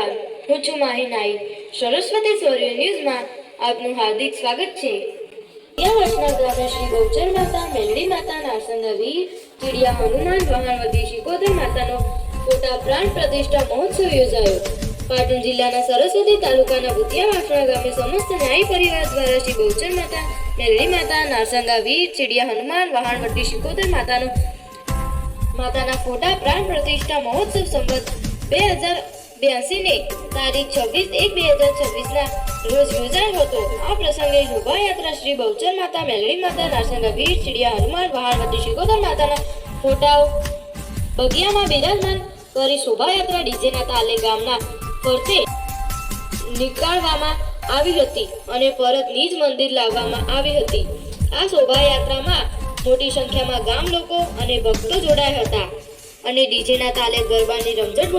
નમસ્કાર, હું છું માહી નાઈ. સરસ્વતી સૌર્ય ન્યૂઝમાં આપનું હાર્દિક સ્વાગત છે. ગયા વર્ષના ગ્રામે શ્રી ગૌચર માતા, મેલડી માતા, નારસંગા વીર, ચીડિયા હનુમાન, વહાણવતી શિકોતર માતાનો ફોટા પ્રાણ પ્રતિષ્ઠા મહોત્સવ યોજાયો. પાટણ જિલ્લાના સરસ્વતી તાલુકાના ભૂતિયા વાસણા ગામે સમસ્ત ન્યાય પરિવાર દ્વારા શ્રી ગૌચર માતા, મેલડી માતા, નારસંગા વીર, ચીડિયા હનુમાન, વહાણવટી શિકોતર માતાના ફોટા પ્રાણ પ્રતિષ્ઠા મહોત્સવ સંવત 2082 ને તારીખ 26/1/2026 ના રોજ યોજાયો હતો. આ પ્રસંગે શોભાયાત્રા શ્રી ગૌચર માતા, મેલડી માતા, નારસંગા વીર, ચીડિયા હનુમાન, વહાણવટી શિકોતર માતાના ફોટાઓ બગિયામાં બિરાજમાન કરી શોભાયાત્રા ડીજેના તાલે ગામના ફરતે નીકાળવામાં આવી હતી અને પરત નિજ મંદિર લાવવામાં આવી હતી. આ શોભાયાત્રામાં મોટી સંખ્યામાં ગામ લોકો અને ભક્તો જોડાયા હતા અને ડીજેના તાલે ગરબાની રમઝટ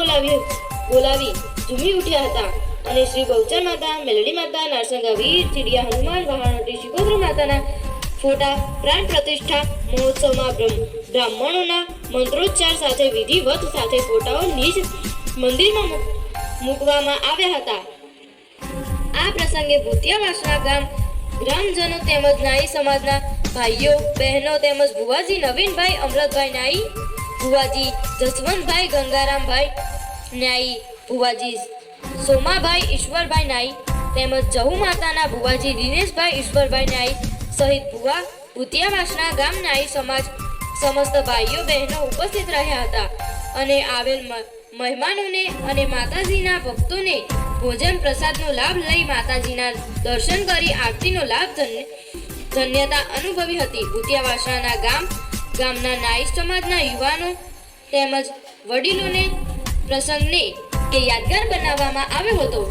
બોલાવી ઝૂમી ઉઠ્યા હતા અને શ્રી ગૌચર માતા, મેલડી માતા, નારસંગા વીર, ચીડિયા હનુમાન, વહાણવટી શિકોતર માતાના ફોટા પ્રાણ પ્રતિષ્ઠા મહોત્સવમાં બ્રાહ્મણોના મંત્રોચ્ચાર સાથે વિધિવત સાથે ફોટાઓ નિજ મંદિરમાં મૂકવામાં આવ્યા હતા. આ પ્રસંગે ભૂતિયા વાસણા ગ્રામજનો તેમજ નાઈ સમાજના ભાઈઓ બહેનો તેમજ ભુવાજી નવીનભાઈ અમૃતભાઈ નાઈ, ભુવાજી જસવંતભાઈ ગંગારામભાઈ નાઈ, ભુવાજી સોમાભાઈ ઈશ્વરભાઈ નાઈ તેમજ જહુ માતાના ભુવાજી દિનેશભાઈ ઈશ્વરભાઈ નાઈ સહિત ભૂતિયા વાસણા ગામ નાઈ સમાજ સમસ્ત ભાઈઓ બહેનો ઉપસ્થિત રહ્યા હતા અને આવેલ મહેમાનોને અને માતાજીના ભક્તોને ભોજન પ્રસાદનો લાભ લઈ માતાજીના દર્શન કરી આરતીનો લાભ ધન્યતા અનુભવી હતી. ભૂતિયા વાસણાના ગામના નાઈ સમાજના યુવાનો તેમજ વડીલોને પ્રસંગને યાદગાર બનાવવામાં આવ્યો હતો.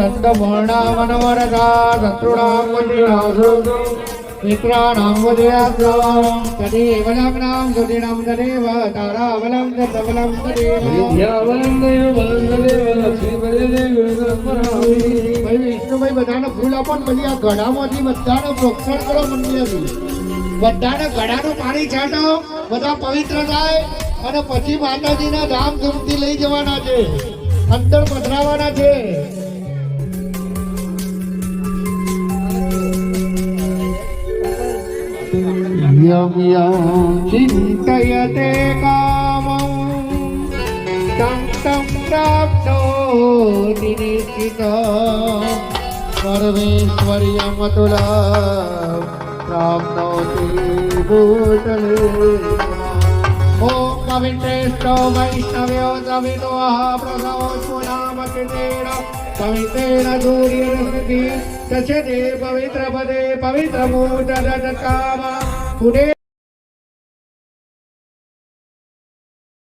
સંતો વર્ણામનવરતા શત્રુણામ વજ્રાસુ મિત્રાણામ વજ્રાસુ તદેવ લગ્નામ સુદિનામ તદેવ તારાવલમ તદવલમ તદેવ વિદ્યાવલમ દેવવલમ તદેવ લક્ષ્મીપતિદેવ વિષ્ણુભાઈ બધાને ફૂલ આપો ને પછી આ ગળામાંથી બધાને પ્રોક્ષણ કરો મંદિરથી બધાને ગળાનું પાણી છાંટો, બધા પવિત્ર થાય અને પછી માતાજીના ધામધૂમથી લઈ જવાના છે, અંદર પધરાવાના છે. યમ યમ ચિંતયતે કામં तं तं પ્રાપ્નોતિ નિશ્ચિતં સર્વૈશ્વર્યમતુલં પ્રાપ્નોતિ ભૂતલે. ઓમ પવિત્રેષ્ઠો વૈષ્ણવ્યો સવિતોઃ પ્રસવોऽस्तु નામ કીર્તેન પવિત્રેણ સૂર્યરશ્મિभिः તસ્યતે પવિત્ર પદે પવિત્ર મૂર્તદત્તકામ પુરે